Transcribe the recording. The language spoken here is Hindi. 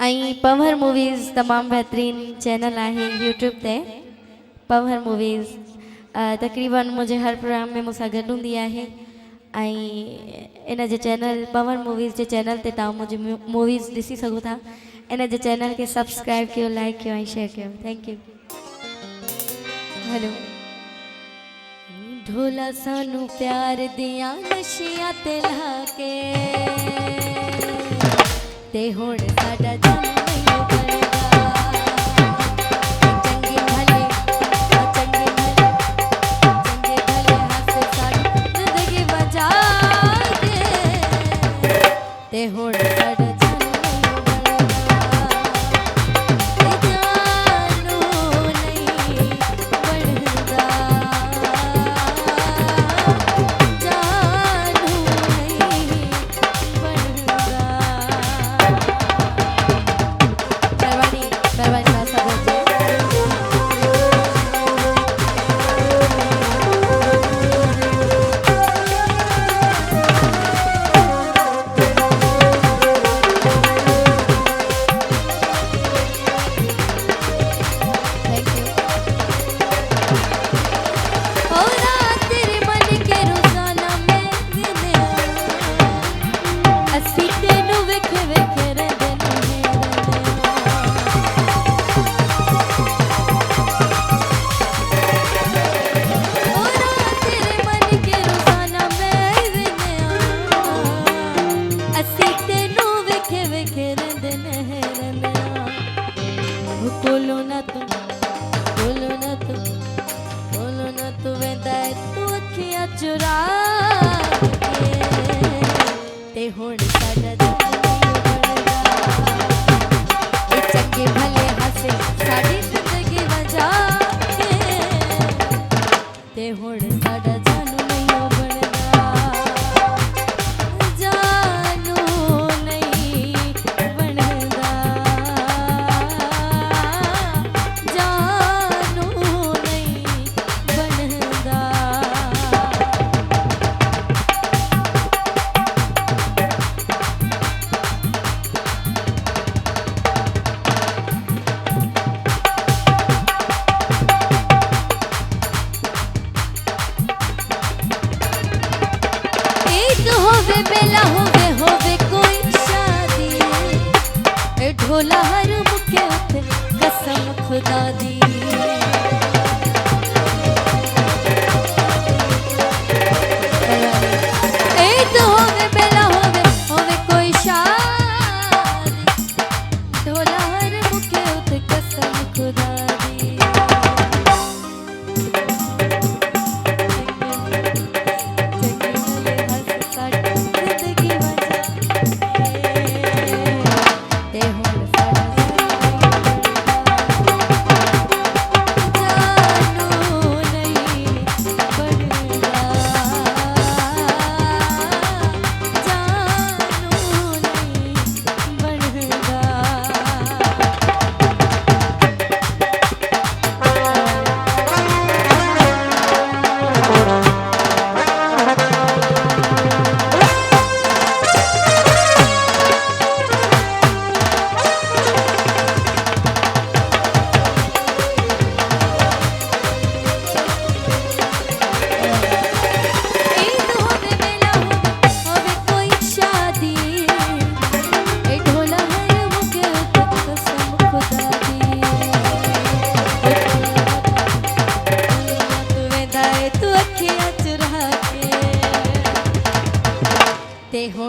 आई पवर मूवीज़ तमाम बेहतरीन चैनल है यूट्यूब ते पवर मूवीज़ तकरीबन मुझे हर प्रोग्राम में मुसा गॾु हूंदी आहे इन जे चैनल पवर मूवीज़ के चैनल ते तव्हां मुझे मूवीज़ ॾिसी सघो था। इन जे चैनल के सब्सक्राइब कयो, लाइक कयो ऐं शेयर कयो। Thank you. हेलो ढोला सानू प्यार दिया नशियां ते लाके ते हुण साडा जन नहीं बनदा चंगे भले हंस साडी जिंदगी बचा के ते हुण साडा जन नहीं बनदा जानू नहीं बनदा चुरा ते हुण साडा चंगे भले हंसे साडी जिंदगी बचा ते हुण साडा जानू नहीं बनदा जानू नहीं बनदा जानू नहीं बनदा। होवे बेला होवे कोई शादी ढोला हर मुके उते कसम खुदा दी होवे बेला होवे कोई शादी ढोला हर मुके उते कसम खुदा दी ते हो